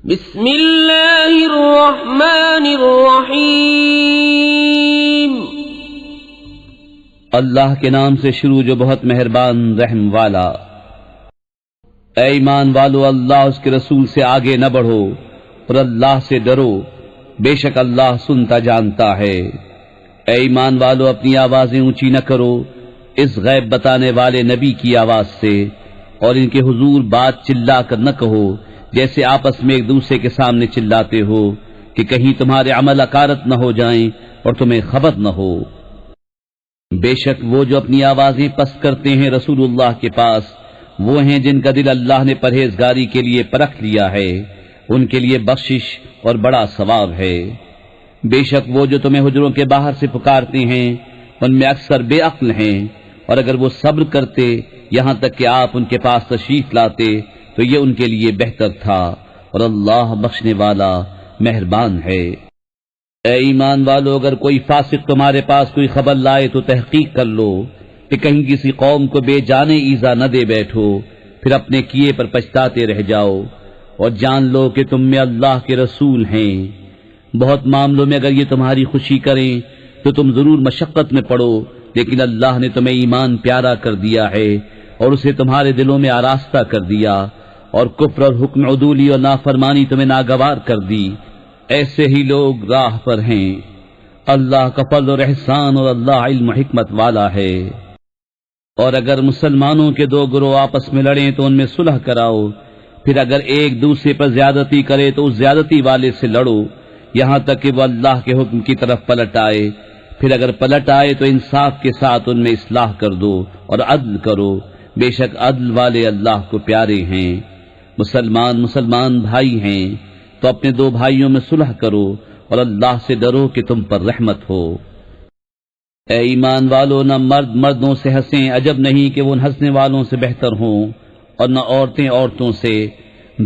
بسم اللہ الرحمن الرحیم اللہ کے نام سے شروع جو بہت مہربان رحم والا۔ اے ایمان والو، اللہ اس کے رسول سے آگے نہ بڑھو اور اللہ سے ڈرو، بے شک اللہ سنتا جانتا ہے۔ اے ایمان والو، اپنی آوازیں اونچی نہ کرو اس غیب بتانے والے نبی کی آواز سے، اور ان کے حضور بات چلا کر نہ کہو جیسے آپس میں ایک دوسرے کے سامنے چلاتے ہو، کہ کہیں تمہارے عمل اکارت نہ ہو جائیں اور تمہیں خبر نہ ہو۔ بے شک وہ جو اپنی آوازیں پست کرتے ہیں رسول اللہ کے پاس، وہ ہیں جن کا دل اللہ نے پرہیزگاری کے لیے پرکھ لیا ہے، ان کے لیے بخشش اور بڑا ثواب ہے۔ بے شک وہ جو تمہیں حجروں کے باہر سے پکارتے ہیں، ان میں اکثر بے عقل ہیں، اور اگر وہ صبر کرتے یہاں تک کہ آپ ان کے پاس تشریف لاتے تو یہ ان کے لیے بہتر تھا، اور اللہ بخشنے والا مہربان ہے۔ اے ایمان والو، اگر کوئی فاسق تمہارے پاس کوئی خبر لائے تو تحقیق کر لو کہ کہیں کسی قوم کو بے جانے ایذا نہ دے بیٹھو، پھر اپنے کیے پر پچھتاتے رہ جاؤ، اور جان لو کہ تم میں اللہ کے رسول ہیں۔ بہت معاملوں میں اگر یہ تمہاری خوشی کریں تو تم ضرور مشقت میں پڑو، لیکن اللہ نے تمہیں ایمان پیارا کر دیا ہے اور اسے تمہارے دلوں میں آراستہ کر دیا، اور کفر اور حکم عدولی اور نافرمانی تمہیں ناگوار کر دی۔ ایسے ہی لوگ راہ پر ہیں۔ اللہ کا فضل اور احسان، اور اللہ علم و حکمت والا ہے۔ اور اگر مسلمانوں کے دو گروہ آپس میں لڑیں تو ان میں صلح کراؤ، پھر اگر ایک دوسرے پر زیادتی کرے تو اس زیادتی والے سے لڑو، یہاں تک کہ وہ اللہ کے حکم کی طرف پلٹ آئے۔ پھر اگر پلٹ آئے تو انصاف کے ساتھ ان میں اصلاح کر دو اور عدل کرو، بے شک عدل والے اللہ کو پیارے ہیں۔ مسلمان بھائی ہیں تو اپنے دو بھائیوں میں صلح کرو، اور اللہ سے ڈرو کہ تم پر رحمت ہو۔ اے ایمان والو، نہ مرد مردوں سے ہنسیں، عجب نہیں کہ وہ ان ہنسنے والوں سے بہتر ہوں، اور نہ عورتیں عورتوں سے،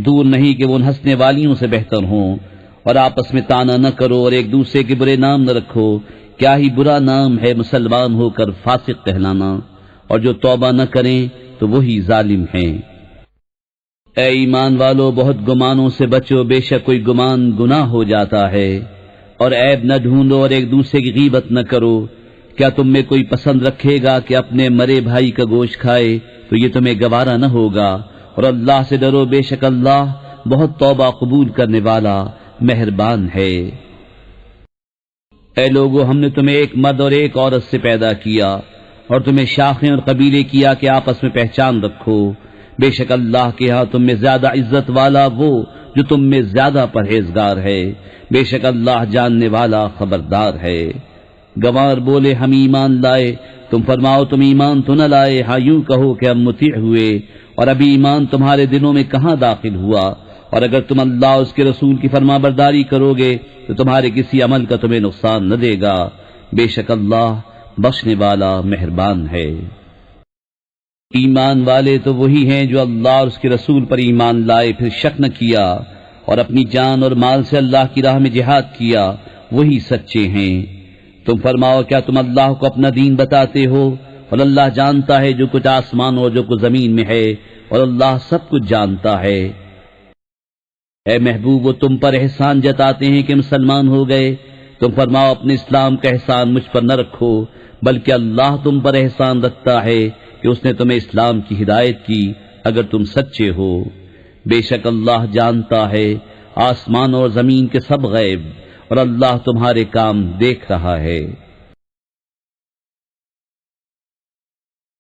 دور نہیں کہ وہ ان ہنسنے والیوں سے بہتر ہوں۔ اور آپس میں طعنہ نہ کرو اور ایک دوسرے کے برے نام نہ رکھو، کیا ہی برا نام ہے مسلمان ہو کر فاسق کہلانا، اور جو توبہ نہ کریں تو وہی ظالم ہیں۔ اے ایمان والو، بہت گمانوں سے بچو، بے شک کوئی گمان گناہ ہو جاتا ہے۔ اور عیب نہ ڈھونڈو اور ایک دوسرے کی غیبت نہ کرو۔ کیا تم میں کوئی پسند رکھے گا کہ اپنے مرے بھائی کا گوشت کھائے تو یہ تمہیں گوارا نہ ہوگا، اور اللہ سے ڈرو، بے شک اللہ بہت توبہ قبول کرنے والا مہربان ہے۔ اے لوگو، ہم نے تمہیں ایک مرد اور ایک عورت سے پیدا کیا، اور تمہیں شاخیں اور قبیلے کیا کہ آپس میں پہچان رکھو۔ بے شک اللہ کے ہاں تم میں زیادہ عزت والا وہ جو تم میں زیادہ پرہیزگار ہے، بے شک اللہ جاننے والا خبردار ہے۔ گوار بولے ہم ایمان لائے، تم فرماؤ تم ایمان تو نہ لائے، ہاں یوں کہو کہ ہم مطیع ہوئے، اور ابھی ایمان تمہارے دلوں میں کہاں داخل ہوا۔ اور اگر تم اللہ اس کے رسول کی فرما برداری کرو گے تو تمہارے کسی عمل کا تمہیں نقصان نہ دے گا، بے شک اللہ بخشنے والا مہربان ہے۔ ایمان والے تو وہی ہیں جو اللہ اور اس کے رسول پر ایمان لائے، پھر شک نہ کیا، اور اپنی جان اور مال سے اللہ کی راہ میں جہاد کیا، وہی سچے ہیں۔ تم فرماؤ، کیا تم اللہ کو اپنا دین بتاتے ہو، اور اللہ جانتا ہے جو کچھ آسمان اور جو کچھ زمین میں ہے، اور اللہ سب کچھ جانتا ہے۔ اے محبوب، وہ تم پر احسان جتاتے ہیں کہ مسلمان ہو گئے، تم فرماؤ اپنے اسلام کا احسان مجھ پر نہ رکھو، بلکہ اللہ تم پر احسان رکھتا ہے کہ اس نے تمہیں اسلام کی ہدایت کی، اگر تم سچے ہو۔ بے شک اللہ جانتا ہے آسمان اور زمین کے سب غیب، اور اللہ تمہارے کام دیکھ رہا ہے۔